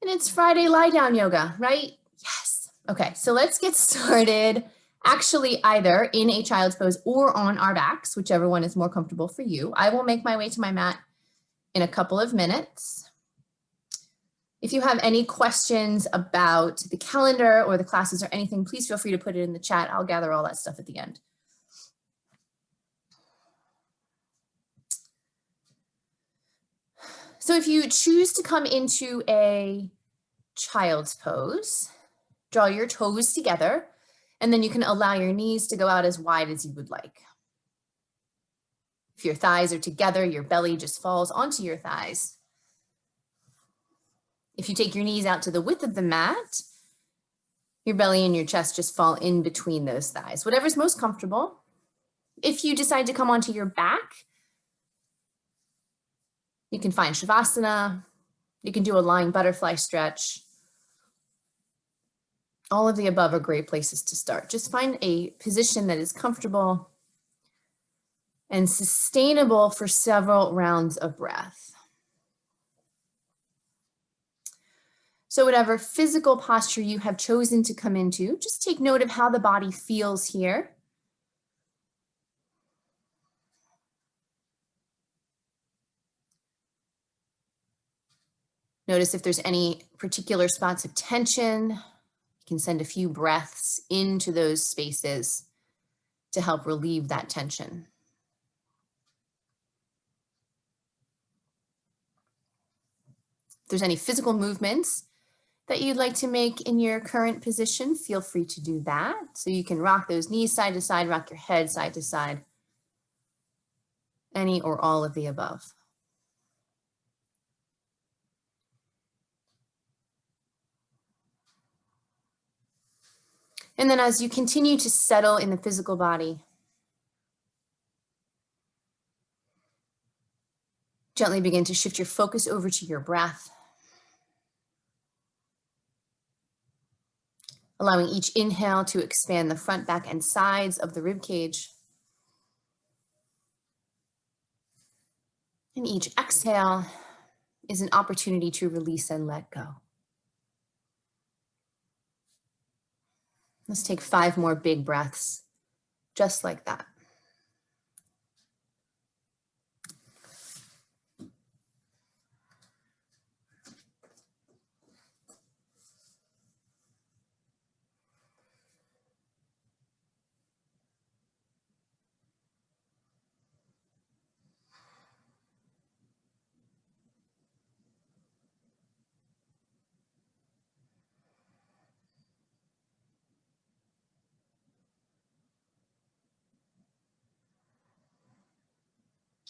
And it's Friday lie down yoga, right? Yes. Okay, so let's get started. Actually, either in a child's pose or on our backs, whichever one is more comfortable for you. I will make my way to my mat in a couple of minutes. If you have any questions about the calendar or the classes or anything, please feel free to put it in the chat. I'll gather all that stuff at the end. So if you choose to come into a child's pose, draw your toes together, and then you can allow your knees to go out as wide as you would like. If your thighs are together, your belly just falls onto your thighs. If you take your knees out to the width of the mat, your belly and your chest just fall in between those thighs, whatever's most comfortable. If you decide to come onto your back, you can find Shavasana. You can do a lying butterfly stretch. All of the above are great places to start. Just find a position that is comfortable and sustainable for several rounds of breath. So whatever physical posture you have chosen to come into, just take note of how the body feels here. Notice if there's any particular spots of tension. You can send a few breaths into those spaces to help relieve that tension. If there's any physical movements that you'd like to make in your current position, feel free to do that. So you can rock those knees side to side, rock your head side to side, any or all of the above. And then as you continue to settle in the physical body, gently begin to shift your focus over to your breath. Allowing each inhale to expand the front, back, and sides of the rib cage. And each exhale is an opportunity to release and let go. Let's take 5 more big breaths, just like that.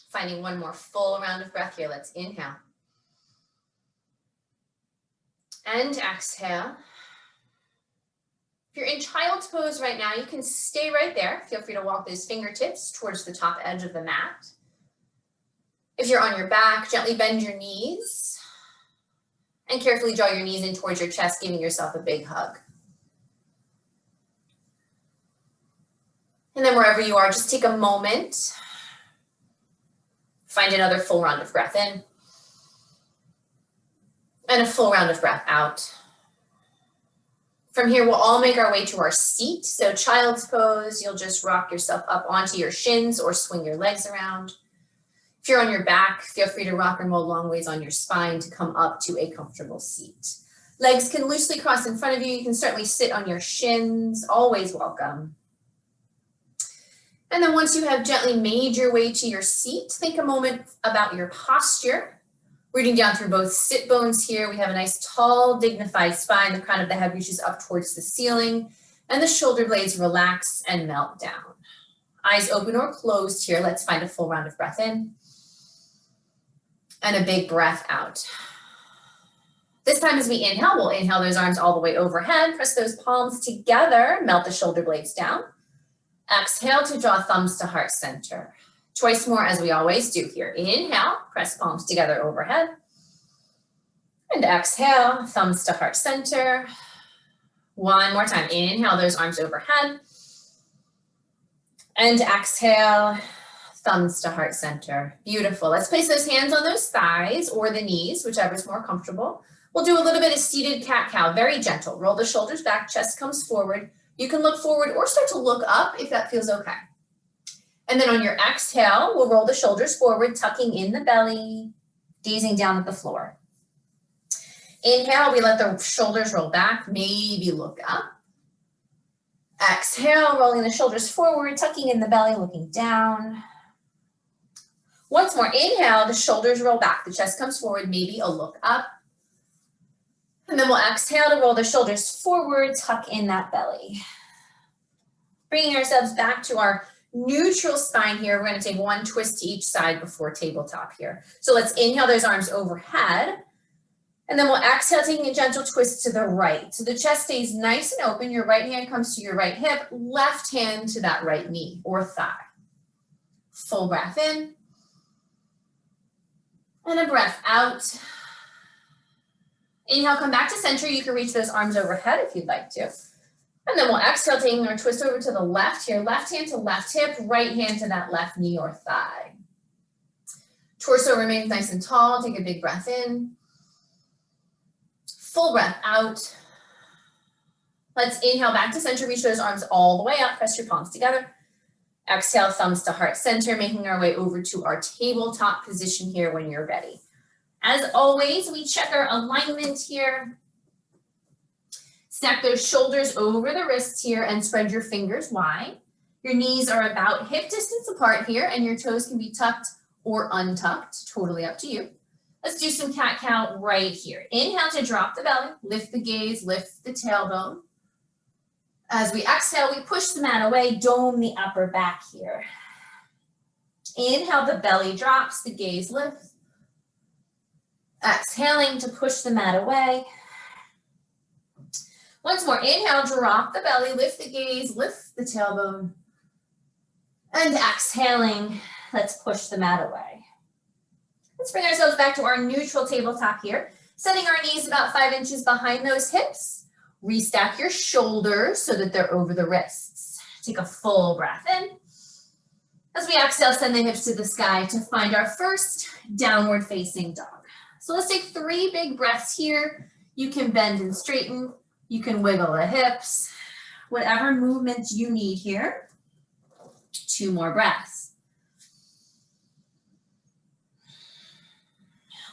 Finding one more full round of breath here. Let's inhale. And exhale. If you're in child's pose right now, you can stay right there. Feel free to walk those fingertips towards the top edge of the mat. If you're on your back, gently bend your knees and carefully draw your knees in towards your chest, giving yourself a big hug. And then wherever you are, just take a moment. Find another full round of breath in and a full round of breath out. From here, we'll all make our way to our seat. So child's pose, you'll just rock yourself up onto your shins or swing your legs around. If you're on your back, feel free to rock and roll long ways on your spine to come up to a comfortable seat. Legs can loosely cross in front of you. You can certainly sit on your shins, always welcome. And then once you have gently made your way to your seat, think a moment about your posture. Rooting down through both sit bones here. We have a nice tall, dignified spine. The crown of the head reaches up towards the ceiling and the shoulder blades relax and melt down. Eyes open or closed here. Let's find a full round of breath in and a big breath out. This time as we inhale, we'll inhale those arms all the way overhead. Press those palms together, melt the shoulder blades down. Exhale to draw thumbs to heart center. Twice more as we always do here. Inhale, press palms together overhead. And exhale, thumbs to heart center. One more time. Inhale those arms overhead. And exhale, thumbs to heart center. Beautiful. Let's place those hands on those thighs or the knees, whichever's more comfortable. We'll do a little bit of seated cat-cow, very gentle. Roll the shoulders back, chest comes forward. You can look forward or start to look up if that feels okay. And then on your exhale, we'll roll the shoulders forward, tucking in the belly, gazing down at the floor. Inhale, we let the shoulders roll back, maybe look up. Exhale, rolling the shoulders forward, tucking in the belly, looking down. Once more, inhale, the shoulders roll back, the chest comes forward, maybe a look up. And then we'll exhale to roll the shoulders forward, tuck in that belly. Bringing ourselves back to our neutral spine here. We're going to take one twist to each side before tabletop here. So let's inhale those arms overhead. And then we'll exhale, taking a gentle twist to the right. So the chest stays nice and open. Your right hand comes to your right hip, left hand to that right knee or thigh. Full breath in. And a breath out. Inhale, come back to center. You can reach those arms overhead if you'd like to. And then we'll exhale, taking our twist over to the left here. Left hand to left hip, right hand to that left knee or thigh. Torso remains nice and tall. Take a big breath in. Full breath out. Let's inhale back to center. Reach those arms all the way up. Press your palms together. Exhale, thumbs to heart center, making our way over to our tabletop position here when you're ready. As always, we check our alignment here. Stack those shoulders over the wrists here and spread your fingers wide. Your knees are about hip distance apart here and your toes can be tucked or untucked, totally up to you. Let's do some cat-cow right here. Inhale to drop the belly, lift the gaze, lift the tailbone. As we exhale, we push the mat away, dome the upper back here. Inhale, the belly drops, the gaze lifts. Exhaling to push the mat away. Once more, inhale, drop the belly, lift the gaze, lift the tailbone. And exhaling, let's push the mat away. Let's bring ourselves back to our neutral tabletop here. Setting our knees about 5 inches behind those hips. Restack your shoulders so that they're over the wrists. Take a full breath in. As we exhale, send the hips to the sky to find our first downward facing dog. So let's take 3 big breaths here. You can bend and straighten. You can wiggle the hips. Whatever movement you need here. 2 more breaths.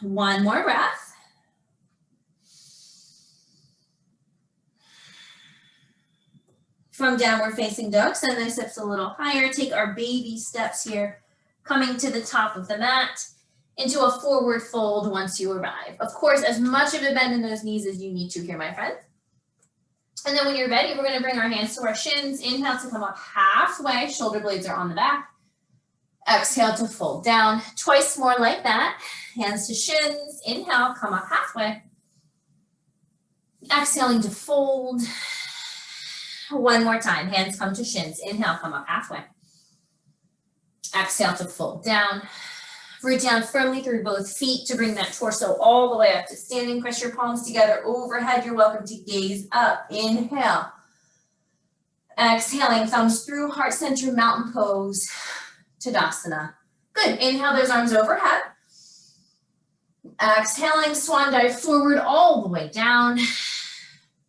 1 more breath. From downward facing dog, send those hips a little higher. Take our baby steps here, coming to the top of the mat. Into a forward fold once you arrive. Of course, as much of a bend in those knees as you need to here, my friends. And then when you're ready, we're going to bring our hands to our shins. Inhale to come up halfway. Shoulder blades are on the back. Exhale to fold down. Twice more like that. Hands to shins. Inhale, come up halfway. Exhaling to fold. 1 more time. Hands come to shins. Inhale, come up halfway. Exhale to fold down. Root down firmly through both feet to bring that torso all the way up to standing. Press your palms together overhead. You're welcome to gaze up. Inhale. Exhaling, thumbs through heart center, mountain pose, Tadasana. Good. Inhale those arms overhead. Exhaling, swan dive forward all the way down.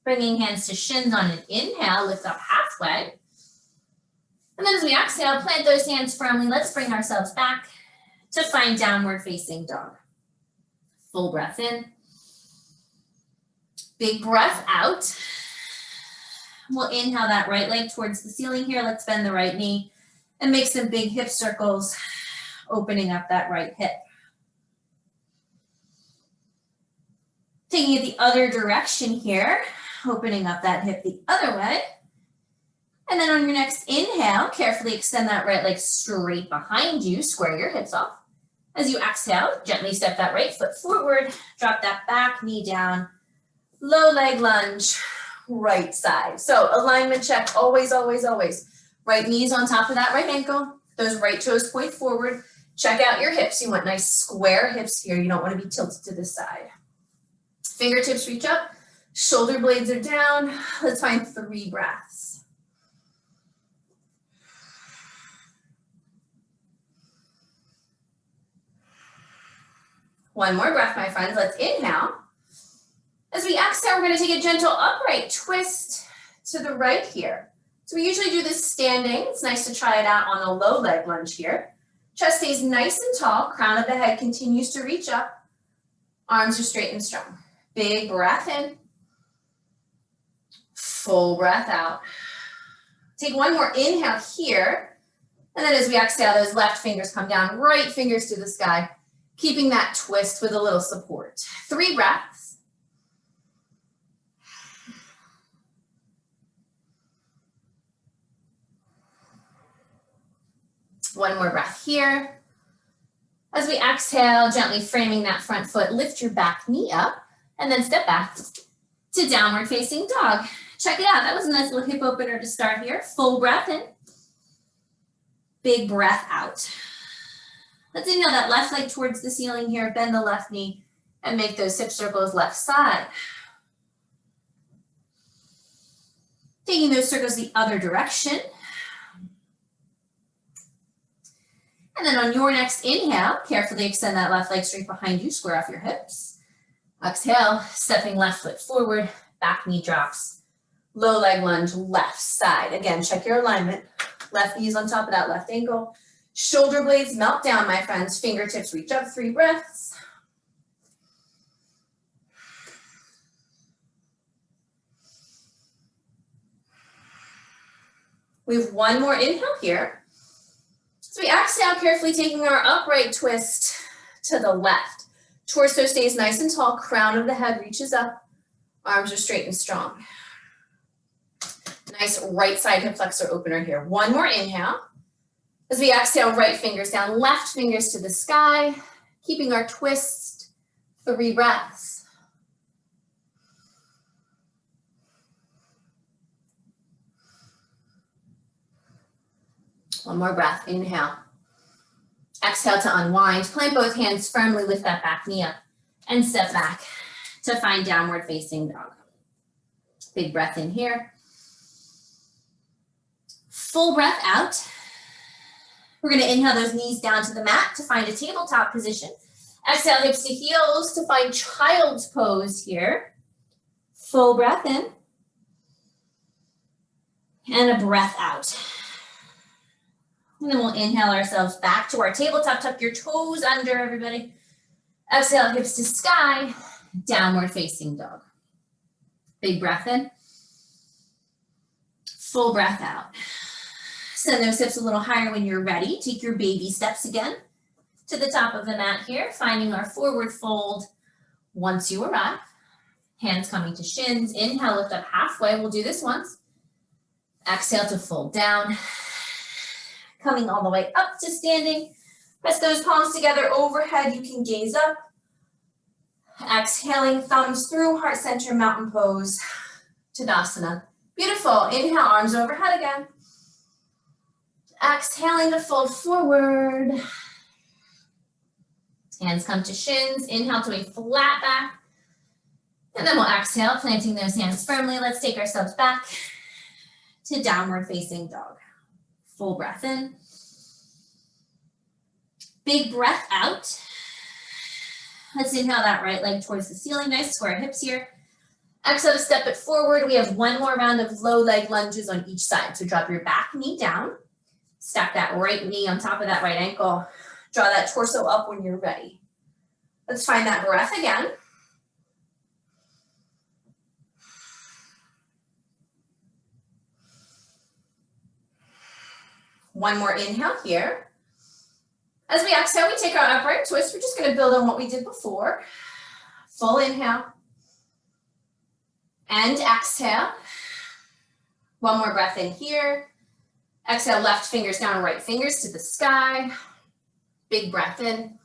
Bringing hands to shins on an inhale, lift up halfway. And then as we exhale, plant those hands firmly. Let's bring ourselves back to find downward facing dog. Full breath in. Big breath out. We'll inhale that right leg towards the ceiling here. Let's bend the right knee and make some big hip circles, opening up that right hip. Taking it the other direction here, opening up that hip the other way. And then on your next inhale, carefully extend that right leg straight behind you, square your hips off. As you exhale, gently step that right foot forward, drop that back knee down, low leg lunge, right side. So alignment check, always, always, always. Right knees on top of that right ankle, those right toes point forward. Check out your hips. You want nice square hips here. You don't want to be tilted to the side. Fingertips reach up, shoulder blades are down. Let's find 3 breaths. One more breath, my friends. Let's inhale. As we exhale, we're going to take a gentle upright twist to the right here. So we usually do this standing. It's nice to try it out on a low leg lunge here. Chest stays nice and tall. Crown of the head continues to reach up. Arms are straight and strong. Big breath in. Full breath out. Take one more inhale here. And then as we exhale, those left fingers come down, right fingers to the sky, keeping that twist with a little support. 3 breaths. One more breath here. As we exhale, gently framing that front foot, lift your back knee up and then step back to downward facing dog. Check it out. That was a nice little hip opener to start here. Full breath in. Big breath out. Let's inhale that left leg towards the ceiling here. Bend the left knee and make those hip circles left side. Taking those circles the other direction. And then on your next inhale, carefully extend that left leg straight behind you, square off your hips. Exhale, stepping left foot forward, back knee drops. Low leg lunge, left side. Again, check your alignment. Left knee's on top of that left ankle. Shoulder blades melt down, my friends. Fingertips reach up, 3 breaths. We have one more inhale here. So we exhale, carefully taking our upright twist to the left. Torso stays nice and tall, crown of the head reaches up, arms are straight and strong. Nice right side hip flexor opener here. One more inhale. As we exhale, right fingers down, left fingers to the sky, keeping our twist, 3 breaths. One more breath, inhale. Exhale to unwind, plant both hands firmly, lift that back knee up, and step back to find downward facing dog. Big breath in here. Full breath out. We're gonna inhale those knees down to the mat to find a tabletop position. Exhale, hips to heels to find child's pose here. Full breath in. And a breath out. And then we'll inhale ourselves back to our tabletop. Tuck your toes under, everybody. Exhale, hips to sky, downward facing dog. Big breath in. Full breath out. Send those hips a little higher when you're ready. Take your baby steps again to the top of the mat here, finding our forward fold once you arrive. Hands coming to shins. Inhale, lift up halfway. We'll do this once. Exhale to fold down. Coming all the way up to standing. Press those palms together overhead. You can gaze up. Exhaling, thumbs through, heart center, mountain pose, Tadasana. Beautiful. Inhale, arms overhead again. Exhaling to fold forward. Hands come to shins. Inhale to a flat back. And then we'll exhale, planting those hands firmly. Let's take ourselves back to downward facing dog. Full breath in. Big breath out. Let's inhale that right leg towards the ceiling. Nice square hips here. Exhale to step it forward. We have one more round of low leg lunges on each side. So drop your back knee down. Stack that right knee on top of that right ankle. Draw that torso up when you're ready. Let's find that breath again. One more inhale here. As we exhale, we take our upright twist. We're just going to build on what we did before. Full inhale. And exhale. One more breath in here. Exhale, left fingers down, right fingers to the sky. Big breath in.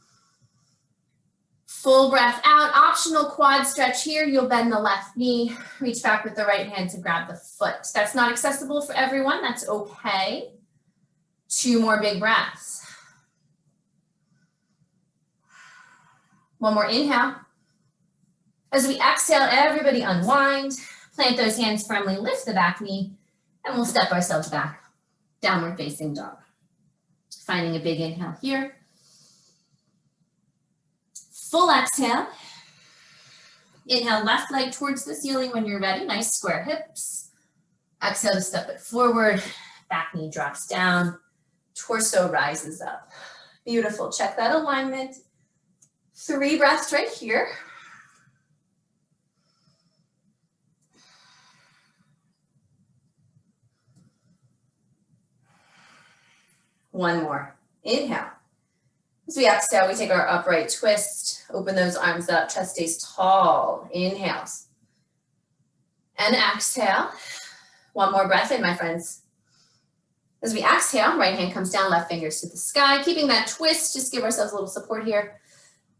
Full breath out. Optional quad stretch here. You'll bend the left knee. Reach back with the right hand to grab the foot. That's not accessible for everyone. That's okay. 2 more big breaths. One more inhale. As we exhale, everybody unwind. Plant those hands firmly, lift the back knee, and we'll step ourselves back. Downward facing dog. Finding a big inhale here. Full exhale. Inhale, left leg towards the ceiling when you're ready. Nice square hips. Exhale to step it forward. Back knee drops down. Torso rises up. Beautiful. Check that alignment. 3 breaths right here. One more. Inhale. As we exhale, we take our upright twist. Open those arms up. Chest stays tall. Inhales. And exhale. One more breath in, my friends. As we exhale, right hand comes down, left fingers to the sky. Keeping that twist, just give ourselves a little support here.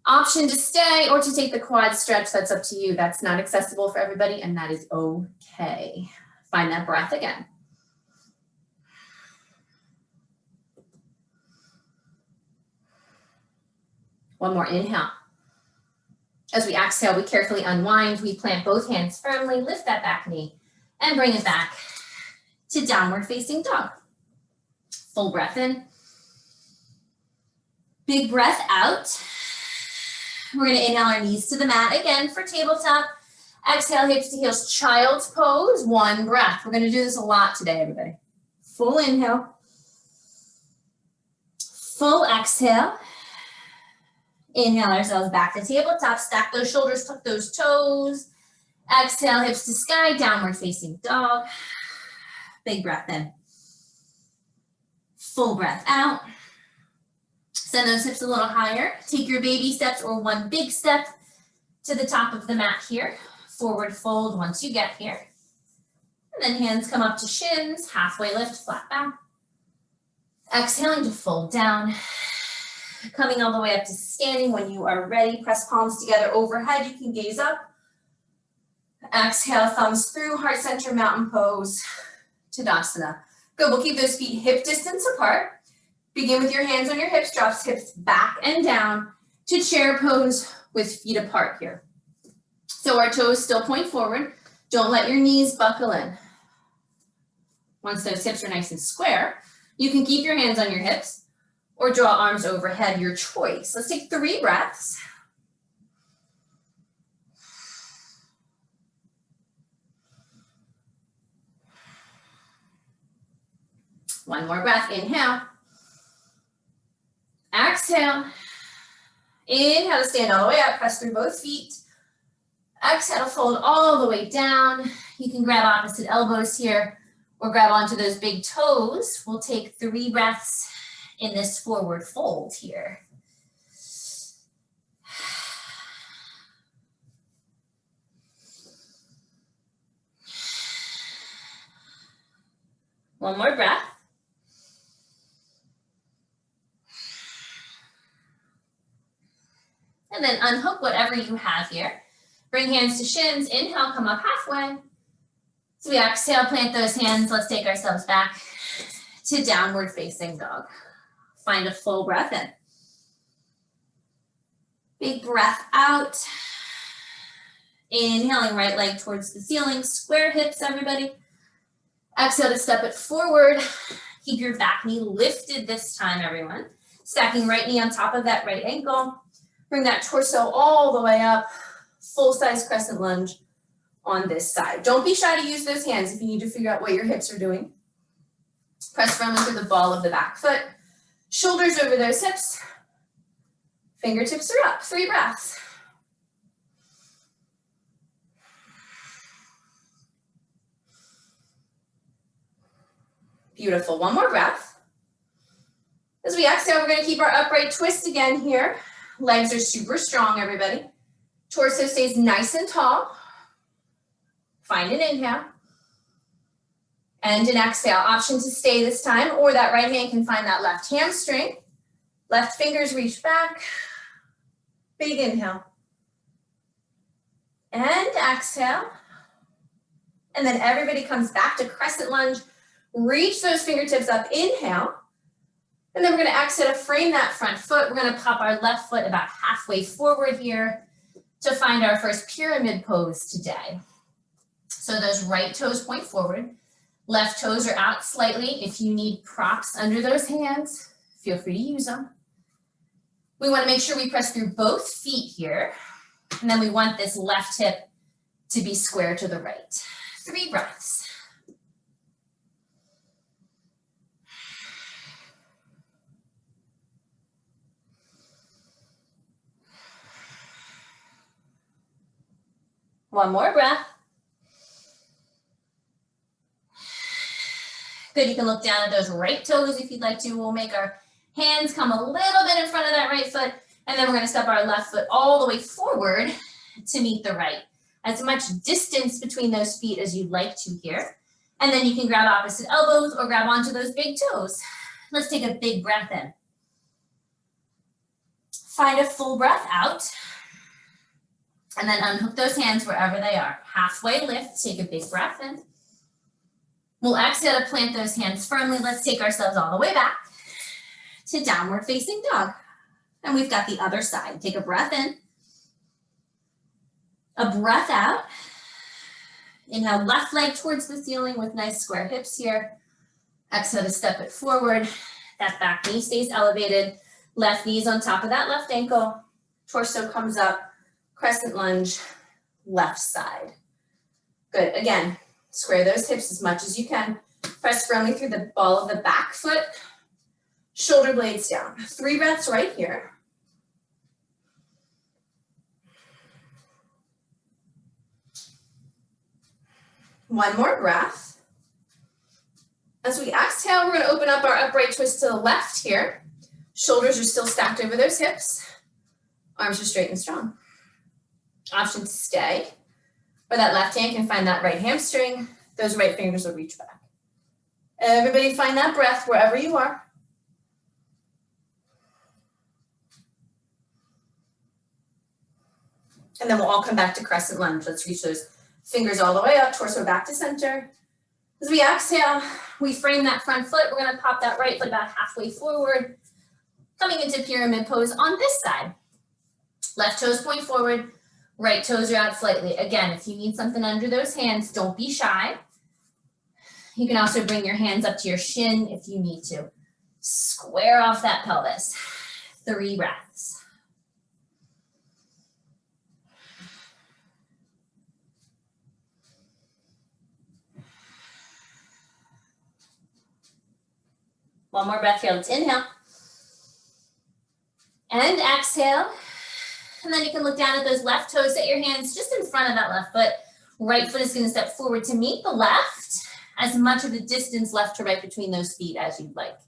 Option to stay or to take the quad stretch, that's up to you. That's not accessible for everybody, and that is okay. Find that breath again. One more inhale. As we exhale, we carefully unwind. We plant both hands firmly, lift that back knee, and bring it back to downward facing dog. Full breath in. Big breath out. We're going to inhale our knees to the mat again for tabletop. Exhale, hips to heels, child's pose. One breath. We're going to do this a lot today, everybody. Full inhale. Full exhale. Inhale ourselves back to tabletop. Stack those shoulders, tuck those toes. Exhale, hips to sky, downward facing dog. Big breath in. Full breath out. Send those hips a little higher. Take your baby steps or one big step to the top of the mat here. Forward fold once you get here. And then hands come up to shins, halfway lift, flat back. Exhaling to fold down. Coming all the way up to standing. When you are ready, press palms together overhead. You can gaze up. Exhale, thumbs through, heart center, mountain pose, Tadasana. Good, we'll keep those feet hip distance apart. Begin with your hands on your hips, drops hips back and down to chair pose with feet apart here. So our toes still point forward. Don't let your knees buckle in. Once those hips are nice and square, you can keep your hands on your hips or draw arms overhead, your choice. Let's take 3 breaths. One more breath, inhale. Exhale. Inhale to stand all the way up, press through both feet. Exhale to fold all the way down. You can grab opposite elbows here or grab onto those big toes. We'll take 3 breaths in this forward fold here. One more breath. And then unhook whatever you have here. Bring hands to shins. Inhale, come up halfway. So we exhale, plant those hands. Let's take ourselves back to downward facing dog. Find a full breath in. Big breath out. Inhaling, right leg towards the ceiling. Square hips, everybody. Exhale to step it forward. Keep your back knee lifted this time, everyone. Stacking right knee on top of that right ankle. Bring that torso all the way up. Full-size crescent lunge on this side. Don't be shy to use those hands if you need to figure out what your hips are doing. Press firmly through the ball of the back foot. Shoulders over those hips. Fingertips are up. 3 breaths. Beautiful. One more breath. As we exhale, we're going to keep our upright twist again here. Legs are super strong, everybody. Torso stays nice and tall. Find an inhale. And an exhale. Option to stay this time, or that right hand can find that left hamstring. Left fingers reach back. Big inhale. And exhale. And then everybody comes back to crescent lunge. Reach those fingertips up. Inhale. And then we're going to exhale to frame that front foot. We're going to pop our left foot about halfway forward here to find our first pyramid pose today. So those right toes point forward. Left toes are out slightly. If you need props under those hands, feel free to use them. We want to make sure we press through both feet here. And then we want this left hip to be square to the right. 3 breaths. One more breath. Good, you can look down at those right toes if you'd like to. We'll make our hands come a little bit in front of that right foot, and then we're gonna step our left foot all the way forward to meet the right. As much distance between those feet as you'd like to here. And then you can grab opposite elbows or grab onto those big toes. Let's take a big breath in. Find a full breath out. And then unhook those hands wherever they are. Halfway lift, take a big breath in. We'll exhale to plant those hands firmly. Let's take ourselves all the way back to downward facing dog. And we've got the other side. Take a breath in. A breath out. Inhale, left leg towards the ceiling with nice square hips here. Exhale to step it forward. That back knee stays elevated. Left knee's on top of that left ankle. Torso comes up. Crescent lunge, left side. Good, again, square those hips as much as you can. Press firmly through the ball of the back foot, shoulder blades down. 3 breaths right here. One more breath. As we exhale, we're gonna open up our upright twist to the left here. Shoulders are still stacked over those hips. Arms are straight and strong. Option to stay, or that left hand can find that right hamstring. Those right fingers will reach back. Everybody find that breath wherever you are. And then we'll all come back to crescent lunge. Let's reach those fingers all the way up, torso back to center. As we exhale, we frame that front foot. We're gonna pop that right foot about halfway forward, coming into pyramid pose on this side. Left toes point forward. Right toes are out slightly. Again, if you need something under those hands, don't be shy. You can also bring your hands up to your shin if you need to. Square off that pelvis. 3 breaths. One more breath here. Let's inhale. And exhale. And then you can look down at those left toes, set your hands just in front of that left foot. Right foot is going to step forward to meet the left, as much of the distance left to right between those feet as you'd like.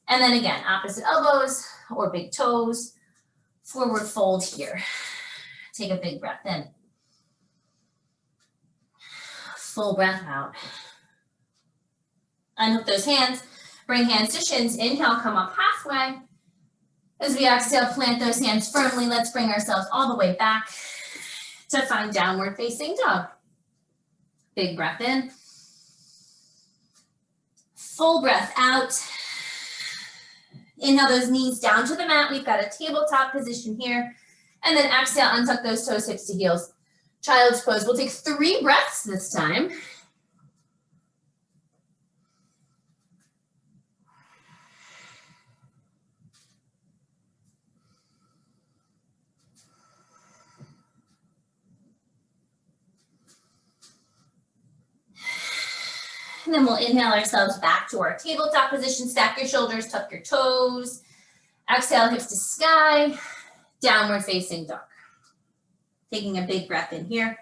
And then again, opposite elbows or big toes, forward fold here. Take a big breath in. Full breath out. Unhook those hands, bring hands to shins, inhale, come up halfway. As we exhale, plant those hands firmly. Let's bring ourselves all the way back to find downward facing dog. Big breath in. Full breath out. Inhale those knees down to the mat. We've got a tabletop position here. And then exhale, untuck those toes, hips to heels. Child's pose. We'll take 3 breaths this time. And then we'll inhale ourselves back to our tabletop position. Stack your shoulders, tuck your toes. Exhale, hips to sky. Downward facing dog. Taking a big breath in here.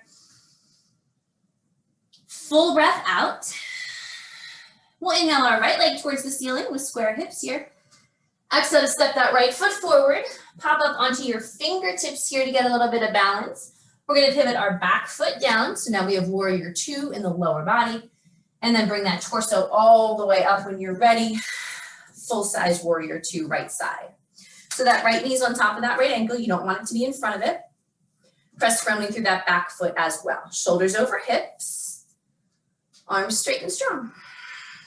Full breath out. We'll inhale our right leg towards the ceiling with square hips here. Exhale to step that right foot forward. Pop up onto your fingertips here to get a little bit of balance. We're going to pivot our back foot down. So now we have warrior 2 in the lower body. And then bring that torso all the way up when you're ready. Full size warrior 2 right side. So that right knee's on top of that right ankle. You don't want it to be in front of it. Press firmly through that back foot as well. Shoulders over hips. Arms straight and strong.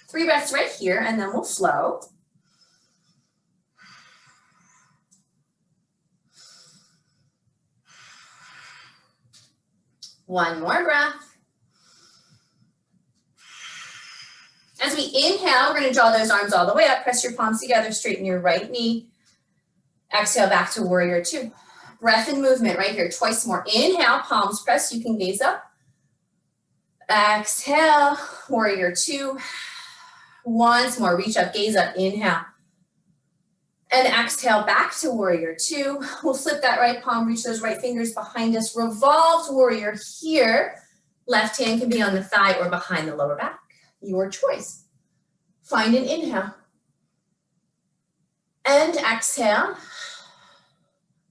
3 breaths right here, and then we'll flow. One more breath. As we inhale, we're going to draw those arms all the way up. Press your palms together, straighten your right knee. Exhale back to warrior two. Breath and movement right here, twice more. Inhale, palms pressed, you can gaze up. Exhale, warrior two. Once more, reach up, gaze up, inhale. And exhale back to warrior two. We'll flip that right palm, reach those right fingers behind us. Revolved warrior here. Left hand can be on the thigh or behind the lower back. Your choice. Find an inhale. And exhale.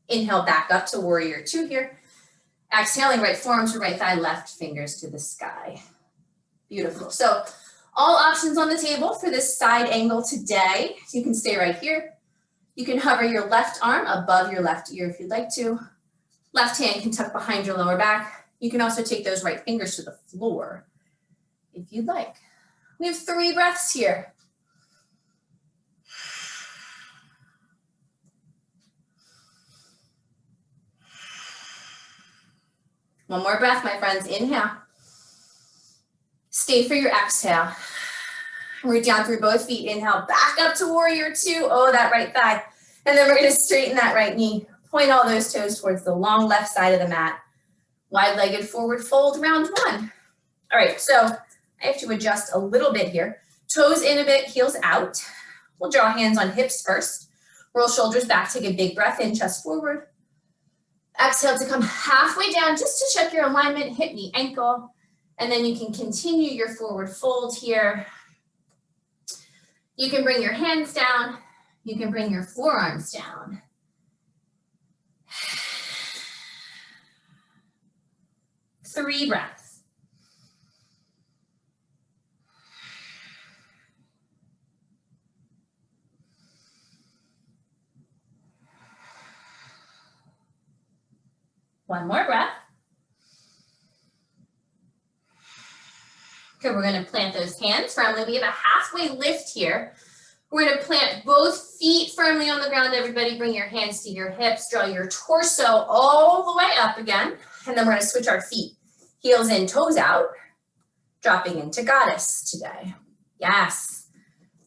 Inhale back up to warrior two here. Exhaling, right forearm to right thigh, left fingers to the sky. Beautiful. So all options on the table for this side angle today. You can stay right here. You can hover your left arm above your left ear if you'd like to. Left hand can tuck behind your lower back. You can also take those right fingers to the floor if you'd like. We have 3 breaths here. One more breath, my friends. Inhale. Stay for your exhale. Root down through both feet. Inhale, back up to warrior two. Oh, that right thigh. And then we're going to straighten that right knee. Point all those toes towards the long left side of the mat. Wide-legged forward fold, round one. All right, so I have to adjust a little bit here. Toes in a bit, heels out. We'll draw hands on hips first. Roll shoulders back, take a big breath in, chest forward. Exhale to come halfway down just to check your alignment, hip, knee, ankle. And then you can continue your forward fold here. You can bring your hands down. You can bring your forearms down. Three breaths. One more breath. Okay, we're going to plant those hands firmly. We have a halfway lift here. We're going to plant both feet firmly on the ground. Everybody bring your hands to your hips. Draw your torso all the way up again. And then we're going to switch our feet. Heels in, toes out. Dropping into goddess today. Yes.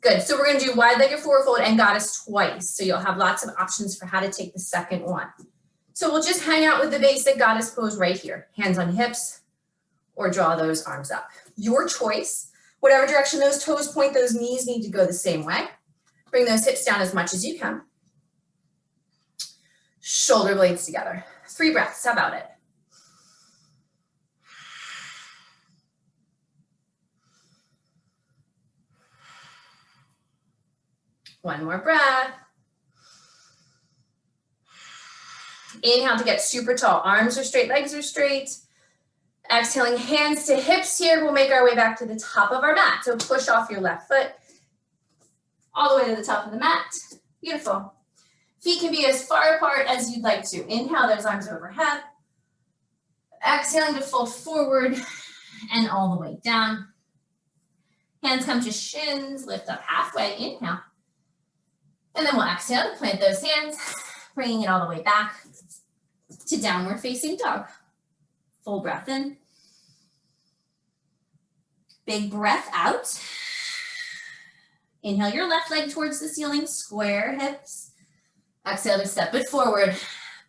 Good. So we're going to do wide-legged forward fold and goddess twice. So you'll have lots of options for how to take the second one. So we'll just hang out with the basic goddess pose right here. Hands on hips or draw those arms up. Your choice. Whatever direction those toes point, those knees need to go the same way. Bring those hips down as much as you can. Shoulder blades together. 3 breaths. How about it? One more breath. Inhale to get super tall. Arms are straight, legs are straight. Exhaling, hands to hips here. We'll make our way back to the top of our mat. So push off your left foot all the way to the top of the mat. Beautiful. Feet can be as far apart as you'd like to. Inhale, those arms overhead. Exhaling to fold forward and all the way down. Hands come to shins, lift up halfway. Inhale. And then we'll exhale to plant those hands, bringing it all the way back to downward facing dog. Full breath in. Big breath out. Inhale your left leg towards the ceiling, square hips. Exhale to step it forward.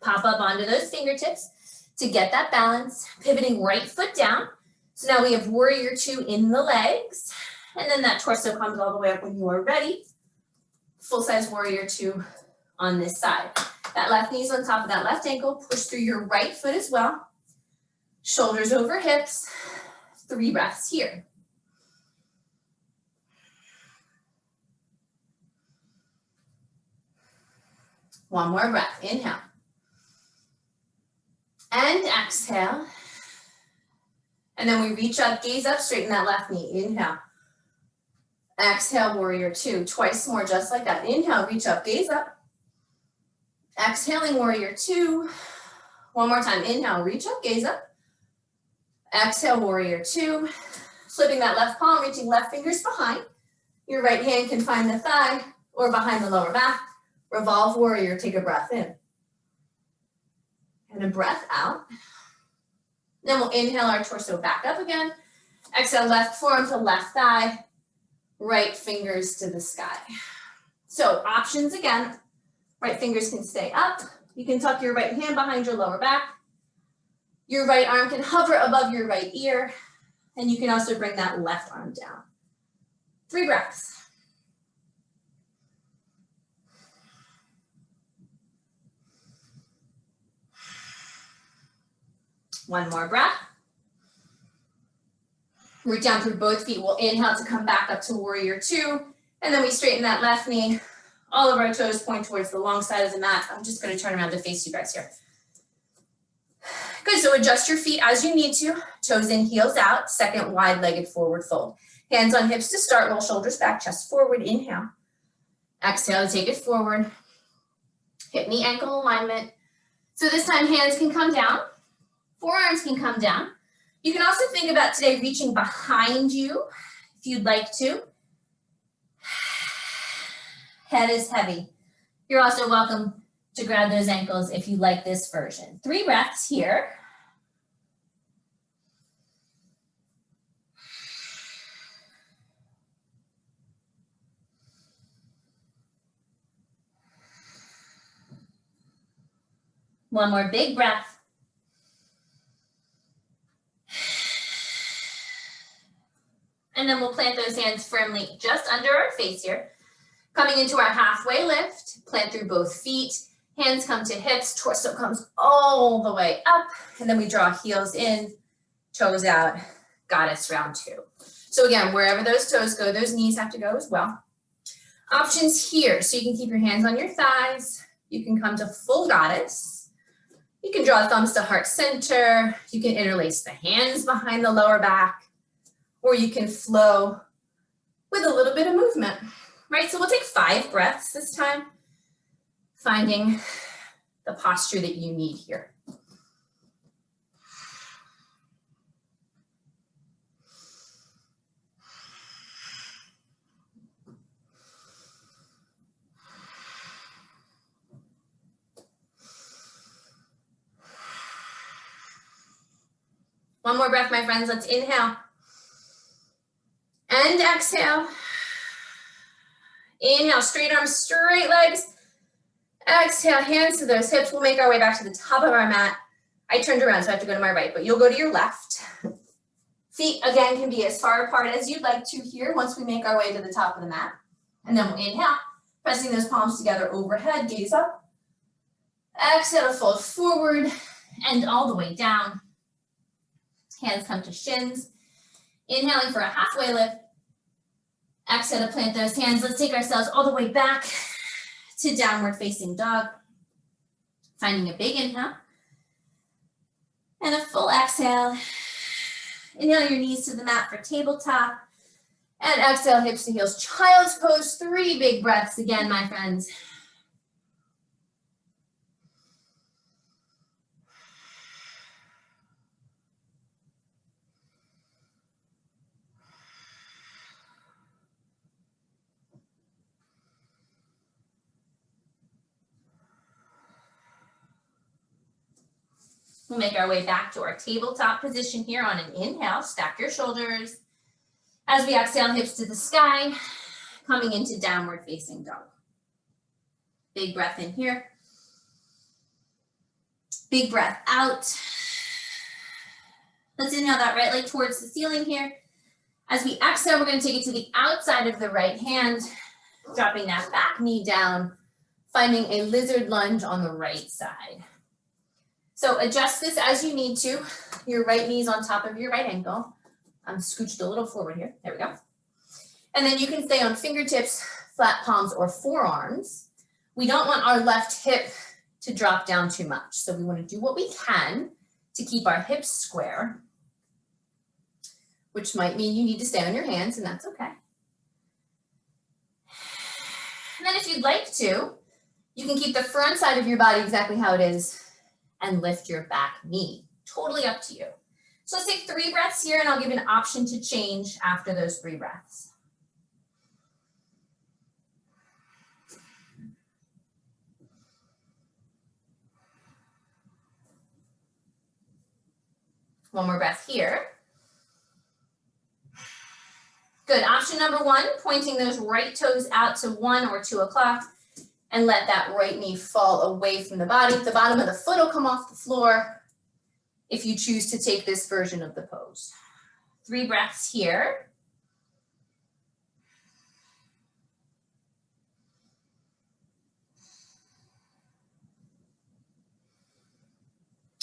Pop up onto those fingertips to get that balance. Pivoting right foot down. So now we have warrior two in the legs. And then that torso comes all the way up when you are ready. Full-size warrior two on this side. That left knee's on top of that left ankle. Push through your right foot as well. Shoulders over hips. 3 breaths here. One more breath. Inhale. And exhale. And then we reach up, gaze up, straighten that left knee. Inhale. Exhale, warrior two. Twice more, just like that. Inhale, reach up, gaze up. Exhaling, warrior two. One more time. Inhale, reach up, gaze up. Exhale, warrior two. Flipping that left palm, reaching left fingers behind. Your right hand can find the thigh or behind the lower back. Revolve warrior, take a breath in. And a breath out. Then we'll inhale our torso back up again. Exhale, left forearm to left thigh. Right fingers to the sky. So options again. Right fingers can stay up. You can tuck your right hand behind your lower back. Your right arm can hover above your right ear, and you can also bring that left arm down. 3 breaths. One more breath. Root down through both feet. We'll inhale to come back up to warrior 2, and then we straighten that left knee. All of our toes point towards the long side of the mat. I'm just going to turn around to face you guys here. Good, so adjust your feet as you need to. Toes in, heels out. Second wide-legged forward fold. Hands on hips to start. Roll shoulders back, chest forward. Inhale. Exhale to take it forward. Hip, knee, ankle alignment. So this time hands can come down. Forearms can come down. You can also think about today reaching behind you if you'd like to. Head is heavy. You're also welcome to grab those ankles if you like this version. 3 breaths here. One more big breath. And then we'll plant those hands firmly just under our face here. Coming into our halfway lift, plant through both feet. Hands come to hips, torso comes all the way up. And then we draw heels in, toes out, goddess round 2. So again, wherever those toes go, those knees have to go as well. Options here, so you can keep your hands on your thighs. You can come to full goddess. You can draw thumbs to heart center. You can interlace the hands behind the lower back. Or you can flow with a little bit of movement, right? So we'll take 5 breaths this time, finding the posture that you need here. One more breath, my friends. Let's inhale. And exhale. Inhale, straight arms, straight legs. Exhale, hands to those hips. We'll make our way back to the top of our mat. I turned around, so I have to go to my right, but you'll go to your left. Feet, again, can be as far apart as you'd like to here once we make our way to the top of the mat. And then we'll inhale, pressing those palms together overhead, gaze up. Exhale to fold forward and all the way down. Hands come to shins. Inhaling for a halfway lift. Exhale to plant those hands. Let's take ourselves all the way back to downward facing dog. Finding a big inhale. And a full exhale. Inhale your knees to the mat for tabletop. And exhale, hips to heels. Child's pose, 3 big breaths again, my friends. We'll make our way back to our tabletop position here on an inhale. Stack your shoulders. As we exhale, hips to the sky, coming into downward facing dog. Big breath in here. Big breath out. Let's inhale that right leg towards the ceiling here. As we exhale, we're going to take it to the outside of the right hand, dropping that back knee down, finding a lizard lunge on the right side. So adjust this as you need to. Your right knee's on top of your right ankle. I'm scooched a little forward here. There we go. And then you can stay on fingertips, flat palms, or forearms. We don't want our left hip to drop down too much. So we want to do what we can to keep our hips square, which might mean you need to stay on your hands, and that's okay. And then if you'd like to, you can keep the front side of your body exactly how it is and lift your back knee. Totally up to you. So let's take 3 breaths here, and I'll give an option to change after those 3 breaths. One more breath here. Good, option number 1, pointing those right toes out to 1 or 2 o'clock. and let that right knee fall away from the body. The bottom of the foot will come off the floor if you choose to take this version of the pose. 3 breaths here.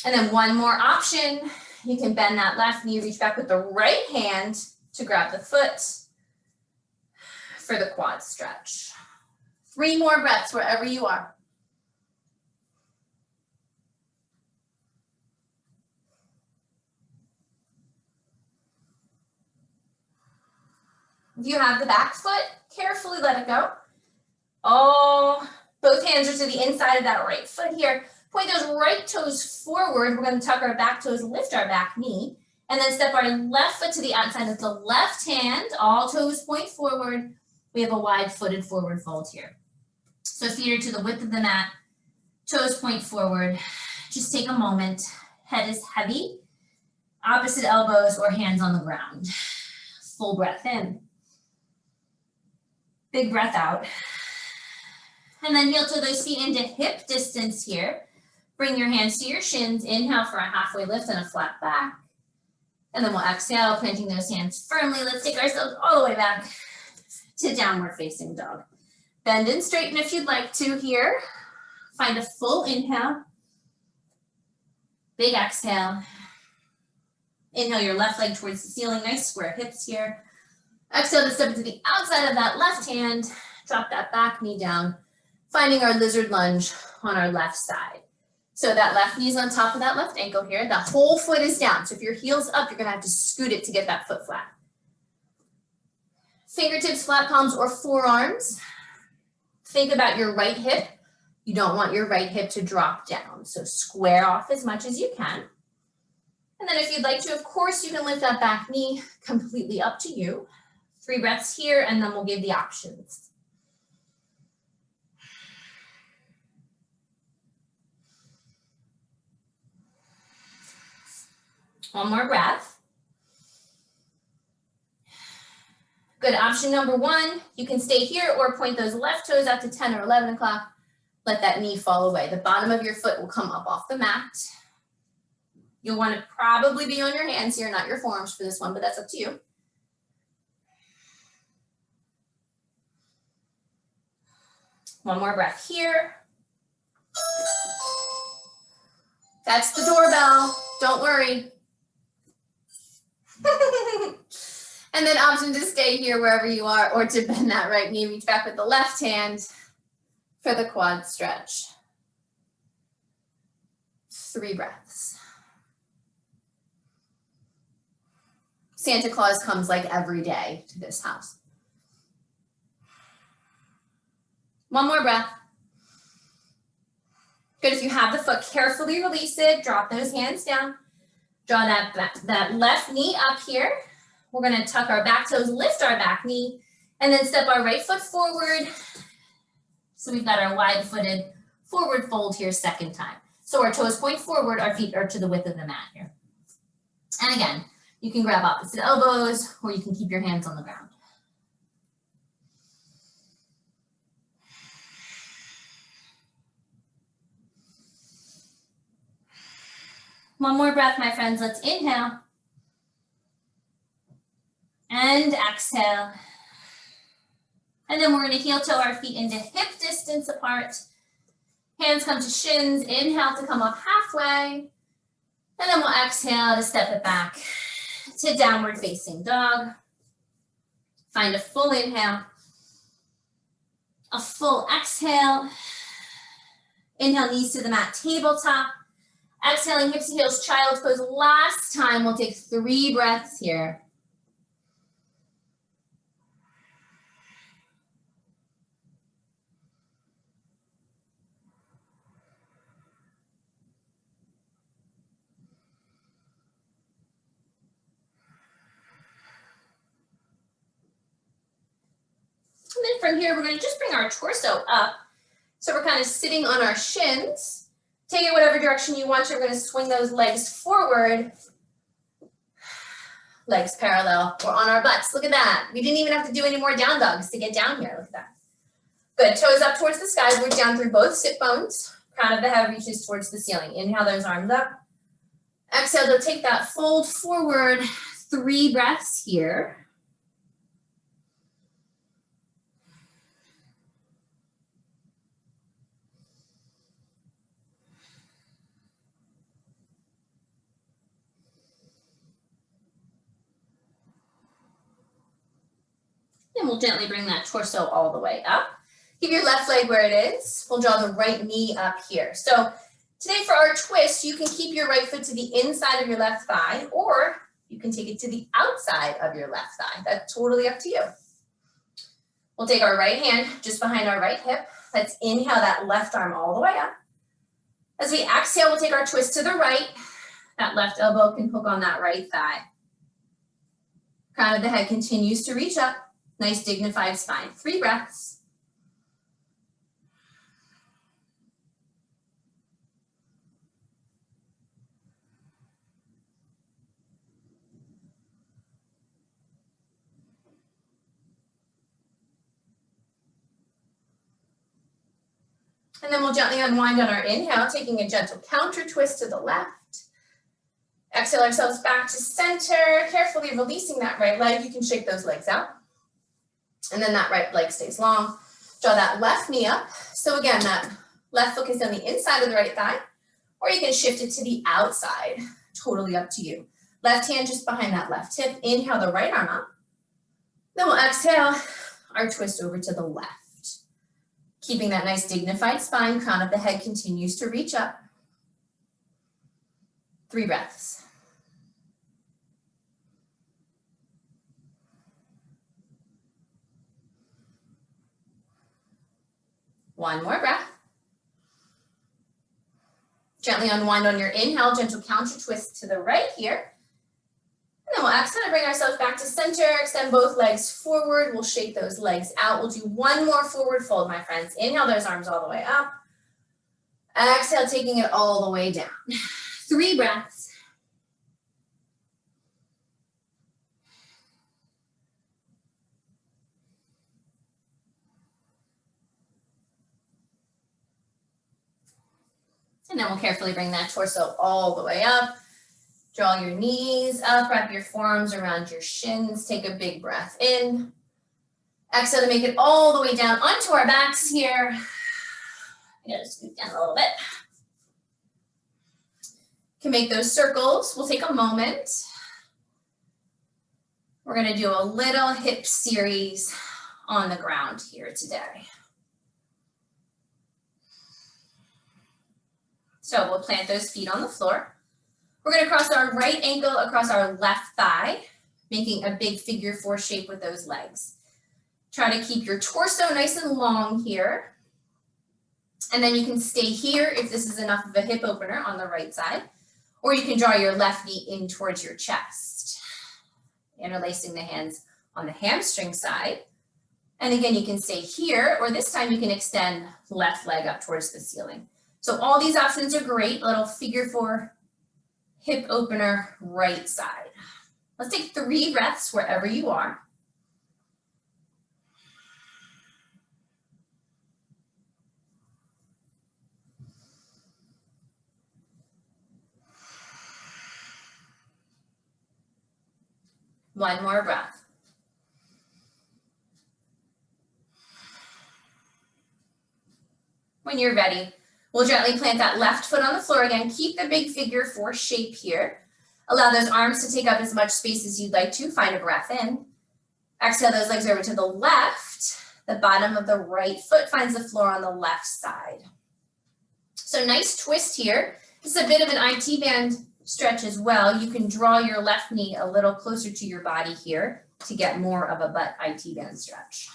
And then one more option. You can bend that left knee, reach back with the right hand to grab the foot for the quad stretch. 3 more breaths wherever you are. If you have the back foot, carefully let it go. Both hands are to the inside of that right foot here. Point those right toes forward. We're going to tuck our back toes, lift our back knee, and then step our left foot to the outside of the left hand. All toes point forward. We have a wide-footed forward fold here. So feet are to the width of the mat, toes point forward. Just take a moment. Head is heavy. Opposite elbows or hands on the ground. Full breath in. Big breath out. And then heel toe those feet into hip distance here. Bring your hands to your shins. Inhale for a halfway lift and a flat back. And then we'll exhale, planting those hands firmly. Let's take ourselves all the way back to downward facing dog. Bend and straighten if you'd like to here. Find a full inhale. Big exhale. Inhale your left leg towards the ceiling. Nice square hips here. Exhale to step to the outside of that left hand. Drop that back knee down. Finding our lizard lunge on our left side. So that left knee is on top of that left ankle here. The whole foot is down. So if your heel's up, you're going to have to scoot it to get that foot flat. Fingertips, flat palms, or forearms. Think about your right hip. You don't want your right hip to drop down. So square off as much as you can. And then if you'd like to, of course, you can lift that back knee, completely up to you. 3 breaths here, and then we'll give the options. One more breath. Good, option number 1, you can stay here or point those left toes out to 10 or 11 o'clock. Let that knee fall away. The bottom of your foot will come up off the mat. You'll want to probably be on your hands here, not your forearms for this one, but that's up to you. One more breath here. That's the doorbell. Don't worry. And then option to stay here wherever you are or to bend that right knee, reach back with the left hand for the quad stretch. 3 breaths. Santa Claus comes like every day to this house. One more breath. Good, if you have the foot, carefully release it, drop those hands down. Draw that left knee up here. We're gonna tuck our back toes, lift our back knee, and then step our right foot forward. So we've got our wide-footed forward fold here second time. So our toes point forward, our feet are to the width of the mat here. And again, you can grab opposite elbows or you can keep your hands on the ground. One more breath, my friends. Let's inhale. And exhale. And then we're going to heel toe our feet into hip distance apart. Hands come to shins. Inhale to come up halfway. And then we'll exhale to step it back to downward facing dog. Find a full inhale. A full exhale. Inhale, knees to the mat, tabletop. Exhaling, hips to heels, child's pose. Last time, we'll take 3 breaths here. And then from here, we're going to just bring our torso up. So we're kind of sitting on our shins. Take it whatever direction you want. You're going to swing those legs forward. Legs parallel. We're on our butts. Look at that. We didn't even have to do any more down dogs to get down here. Look at that. Good, toes up towards the sky, root down through both sit bones. Crown of the head reaches towards the ceiling. Inhale those arms up. Exhale to take that fold forward, 3 breaths here. And we'll gently bring that torso all the way up. Keep your left leg where it is. We'll draw the right knee up here. So today for our twist, you can keep your right foot to the inside of your left thigh, or you can take it to the outside of your left thigh. That's totally up to you. We'll take our right hand just behind our right hip. Let's inhale that left arm all the way up. As we exhale, we'll take our twist to the right. That left elbow can hook on that right thigh. Crown of the head continues to reach up. Nice dignified spine. 3 breaths. And then we'll gently unwind on our inhale, taking a gentle counter twist to the left. Exhale ourselves back to center, carefully releasing that right leg. You can shake those legs out. And then that right leg stays long. Draw that left knee up. So again, that left foot is on the inside of the right thigh, or you can shift it to the outside. Totally up to you. Left hand just behind that left hip. Inhale the right arm up. Then we'll exhale our twist over to the left. Keeping that nice dignified spine, crown of the head continues to reach up. 3 breaths. One more breath. Gently unwind on your inhale, gentle counter twist to the right here. And then we'll exhale to bring ourselves back to center, extend both legs forward. We'll shake those legs out. We'll do one more forward fold, my friends. Inhale those arms all the way up. Exhale, taking it all the way down. 3 breaths. And then we'll carefully bring that torso all the way up. Draw your knees up, wrap your forearms around your shins. Take a big breath in. Exhale to make it all the way down onto our backs here. I gotta scoot down a little bit. Can make those circles. We'll take a moment. We're gonna do a little hip series on the ground here today. So we'll plant those feet on the floor. We're gonna cross our right ankle across our left thigh, making a big figure 4 shape with those legs. Try to keep your torso nice and long here. And then you can stay here if this is enough of a hip opener on the right side, or you can draw your left knee in towards your chest. Interlacing the hands on the hamstring side. And again, you can stay here, or this time you can extend left leg up towards the ceiling. So all these options are great. Little figure 4 hip opener right side. Let's take 3 breaths wherever you are. One more breath. When you're ready, we'll gently plant that left foot on the floor again. Keep the big figure 4 shape here. Allow those arms to take up as much space as you'd like to. Find a breath in. Exhale those legs over to the left. The bottom of the right foot finds the floor on the left side. So nice twist here. This is a bit of an IT band stretch as well. You can draw your left knee a little closer to your body here to get more of a butt IT band stretch.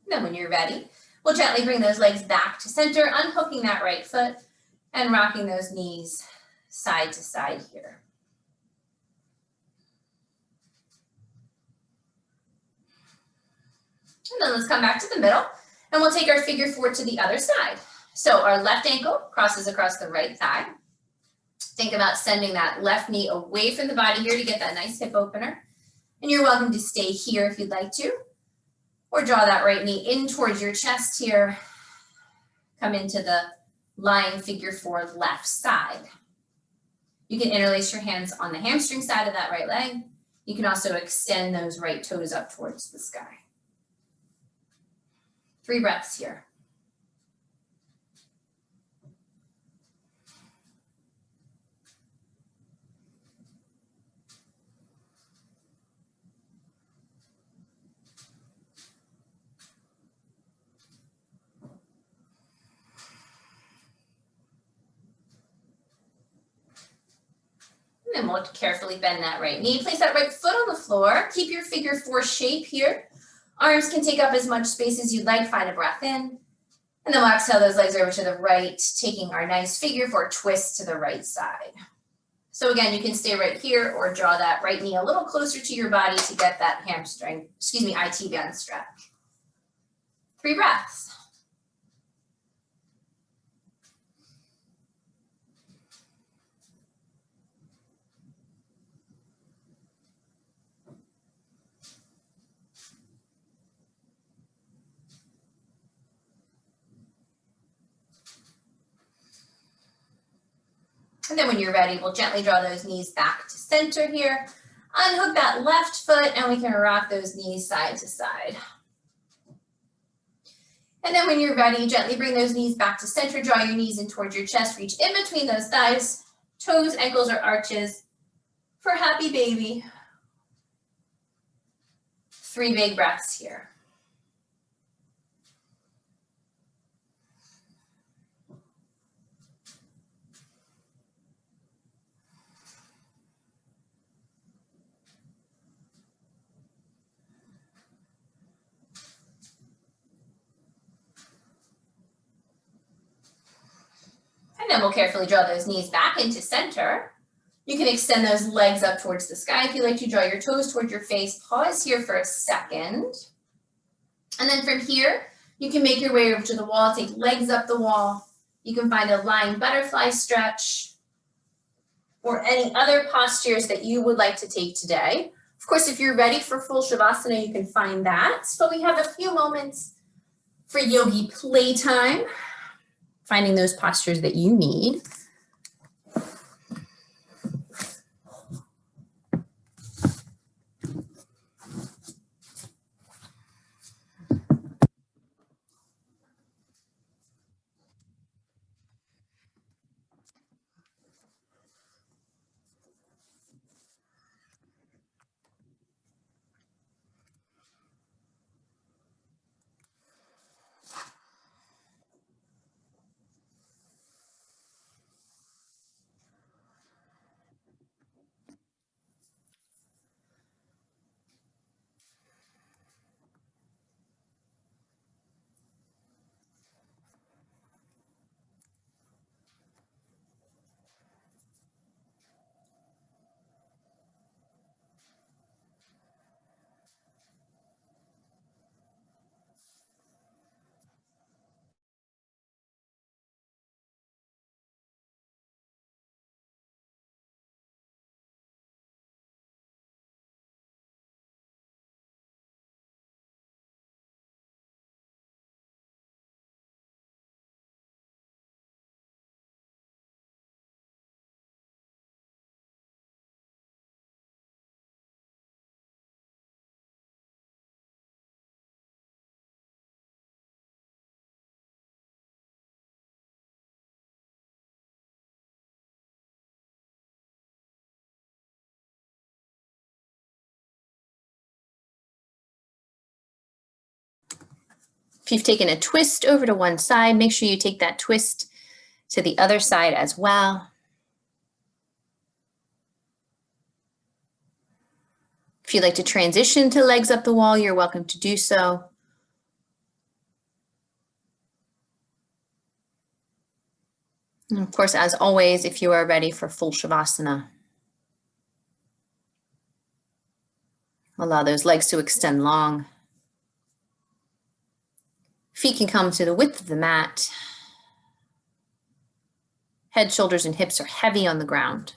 Then when you're ready, we'll gently bring those legs back to center, unhooking that right foot and rocking those knees side to side here. And then let's come back to the middle and we'll take our figure 4 to the other side. So our left ankle crosses across the right thigh. Think about sending that left knee away from the body here to get that nice hip opener. And you're welcome to stay here if you'd like to, or draw that right knee in towards your chest here. Come into the lying figure 4 left side. You can interlace your hands on the hamstring side of that right leg. You can also extend those right toes up towards the sky. 3 breaths here. And then we'll carefully bend that right knee. Place that right foot on the floor. Keep your figure 4 shape here. Arms can take up as much space as you'd like. Find a breath in. And then we'll exhale those legs over to the right, taking our nice figure 4 twist to the right side. So again, you can stay right here or draw that right knee a little closer to your body to get that hamstring, IT band stretch. 3 breaths. And then when you're ready, we'll gently draw those knees back to center here. Unhook that left foot and we can rock those knees side to side. And then when you're ready, gently bring those knees back to center. Draw your knees in towards your chest. Reach in between those thighs, toes, ankles, or arches for happy baby. 3 big breaths here. And then we'll carefully draw those knees back into center. You can extend those legs up towards the sky if you like to. Draw your toes towards your face. Pause here for a second. And then from here, you can make your way over to the wall. Take legs up the wall. You can find a lying butterfly stretch or any other postures that you would like to take today. Of course, if you're ready for full Shavasana, you can find that. But we have a few moments for yogi playtime, finding those postures that you need. If you've taken a twist over to one side, make sure you take that twist to the other side as well. If you'd like to transition to legs up the wall, you're welcome to do so. And of course, as always, if you are ready for full Shavasana, allow those legs to extend long. Feet can come to the width of the mat. Head, shoulders, and hips are heavy on the ground.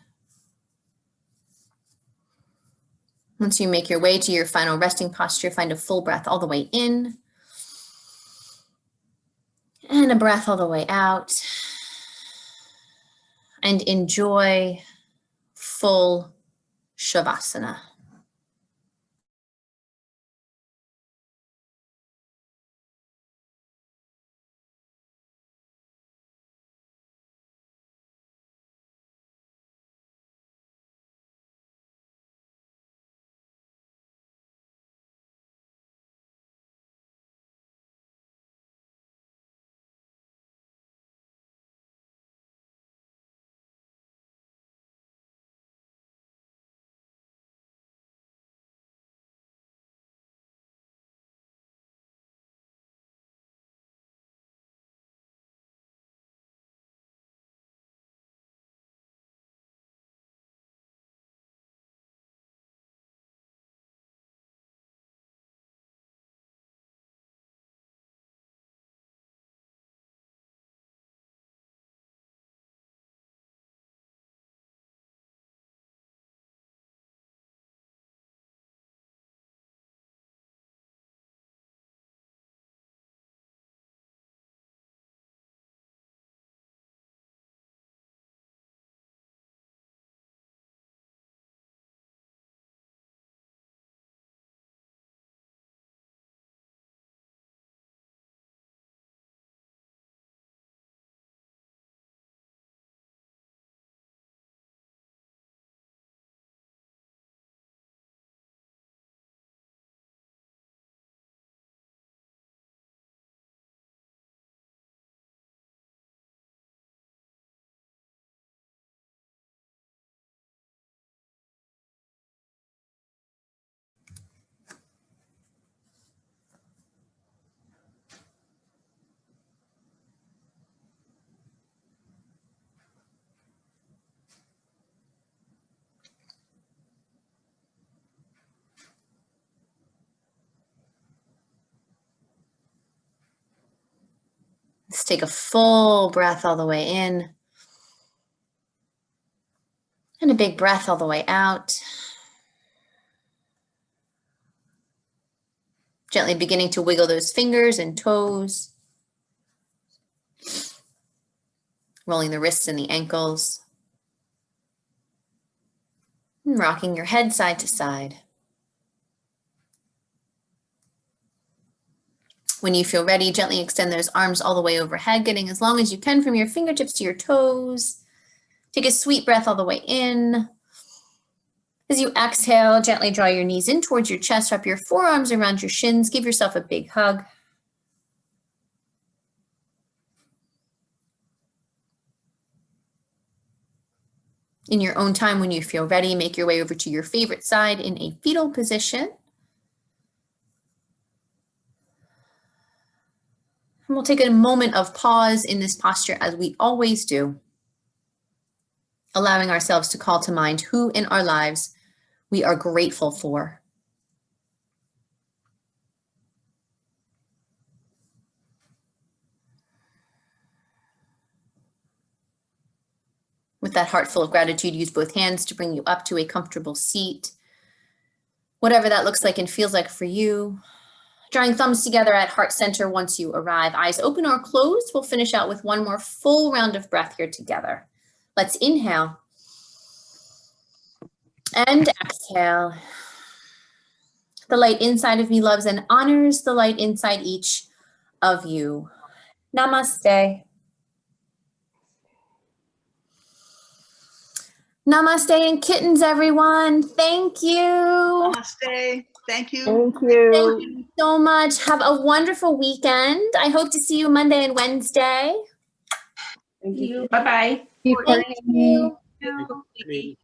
Once you make your way to your final resting posture, find a full breath all the way in and a breath all the way out. And enjoy full Shavasana. Let's take a full breath all the way in and a big breath all the way out. Gently beginning to wiggle those fingers and toes. Rolling the wrists and the ankles. And rocking your head side to side. When you feel ready, gently extend those arms all the way overhead, getting as long as you can from your fingertips to your toes. Take a sweet breath all the way in. As you exhale, gently draw your knees in towards your chest, wrap your forearms around your shins, give yourself a big hug. In your own time, when you feel ready, make your way over to your favorite side in a fetal position. And we'll take a moment of pause in this posture as we always do, allowing ourselves to call to mind who in our lives we are grateful for. With that heart full of gratitude, use both hands to bring you up to a comfortable seat. Whatever that looks like and feels like for you. Drawing thumbs together at heart center once you arrive. Eyes open or closed. We'll finish out with one more full round of breath here together. Let's inhale. And exhale. The light inside of me loves and honors the light inside each of you. Namaste. Namaste and kittens, everyone. Thank you. Namaste. Thank you. Thank you. Thank you so much. Have a wonderful weekend. I hope to see you Monday and Wednesday. Thank you. Bye-bye. Thank you. Thank you.